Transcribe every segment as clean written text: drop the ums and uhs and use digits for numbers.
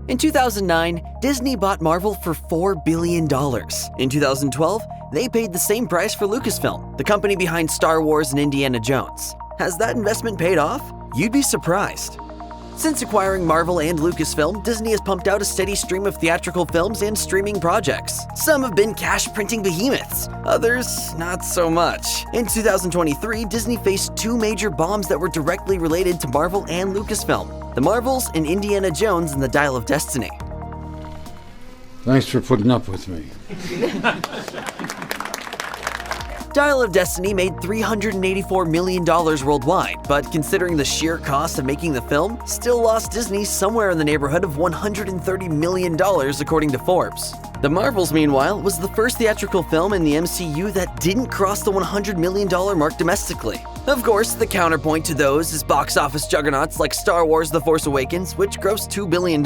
In 2009, Disney bought Marvel for $4 billion. In 2012, they paid the same price for Lucasfilm, the company behind Star Wars and Indiana Jones. Has that investment paid off? You'd be surprised. Since acquiring Marvel and Lucasfilm, Disney has pumped out a steady stream of theatrical films and streaming projects. Some have been cash-printing behemoths, others not so much. In 2023, Disney faced two major bombs that were directly related to Marvel and Lucasfilm: The Marvels and Indiana Jones and the Dial of Destiny. Thanks for putting up with me. Dial of Destiny made $384 million worldwide, but considering the sheer cost of making the film, still lost Disney somewhere in the neighborhood of $130 million according to Forbes. The Marvels, meanwhile, was the first theatrical film in the MCU that didn't cross the $100 million mark domestically. Of course, the counterpoint to those is box office juggernauts like Star Wars: The Force Awakens, which grossed $2 billion,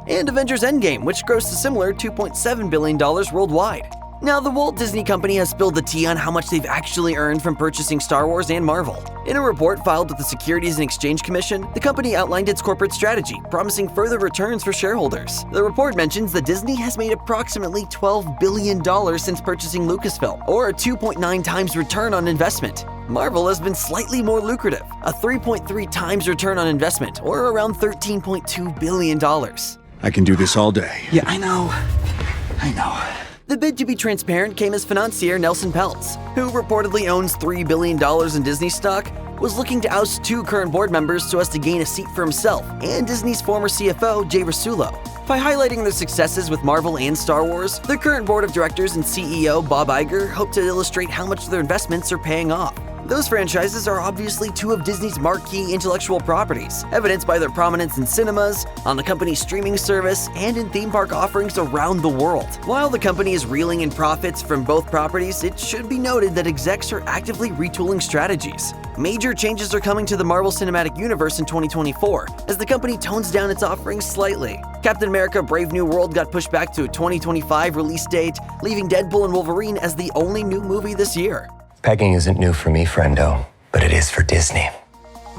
and Avengers: Endgame, which grossed a similar $2.7 billion worldwide. Now, the Walt Disney Company has spilled the tea on how much they've actually earned from purchasing Star Wars and Marvel. In a report filed with the Securities and Exchange Commission, the company outlined its corporate strategy, promising further returns for shareholders. The report mentions that Disney has made approximately $12 billion since purchasing Lucasfilm, or a 2.9 times return on investment. Marvel has been slightly more lucrative, a 3.3 times return on investment, or around $13.2 billion. I can do this all day. Yeah, I know. The bid to be transparent came as financier Nelson Peltz, who reportedly owns $3 billion in Disney stock, was looking to oust two current board members so as to gain a seat for himself and Disney's former CFO, Jay Rasulo. By highlighting their successes with Marvel and Star Wars, the current board of directors and CEO Bob Iger hope to illustrate how much their investments are paying off. Those franchises are obviously two of Disney's marquee intellectual properties, evidenced by their prominence in cinemas, on the company's streaming service, and in theme park offerings around the world. While the company is reeling in profits from both properties, it should be noted that execs are actively retooling strategies. Major changes are coming to the Marvel Cinematic Universe in 2024, as the company tones down its offerings slightly. Captain America: Brave New World got pushed back to a 2025 release date, leaving Deadpool and Wolverine as the only new movie this year. Pegging isn't new for me, friendo, but it is for Disney.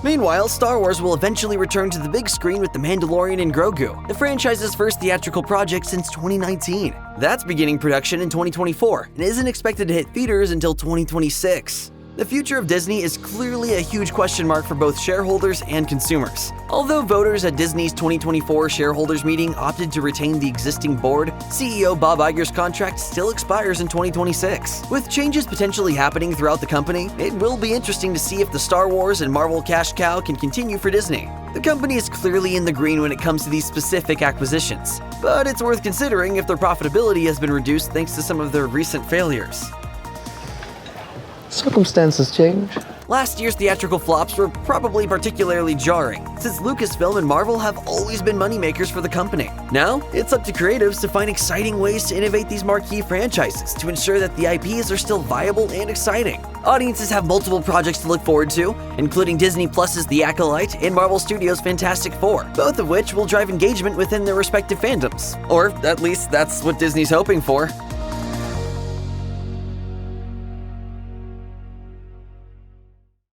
Meanwhile, Star Wars will eventually return to the big screen with The Mandalorian and Grogu, the franchise's first theatrical project since 2019. That's beginning production in 2024 and isn't expected to hit theaters until 2026. The future of Disney is clearly a huge question mark for both shareholders and consumers. Although voters at Disney's 2024 shareholders meeting opted to retain the existing board, CEO Bob Iger's contract still expires in 2026. With changes potentially happening throughout the company, it will be interesting to see if the Star Wars and Marvel cash cow can continue for Disney. The company is clearly in the green when it comes to these specific acquisitions, but it's worth considering if their profitability has been reduced thanks to some of their recent failures. Circumstances change. Last year's theatrical flops were probably particularly jarring, since Lucasfilm and Marvel have always been moneymakers for the company. Now, it's up to creatives to find exciting ways to innovate these marquee franchises to ensure that the IPs are still viable and exciting. Audiences have multiple projects to look forward to, including Disney Plus's The Acolyte and Marvel Studios' Fantastic Four, both of which will drive engagement within their respective fandoms. Or at least that's what Disney's hoping for.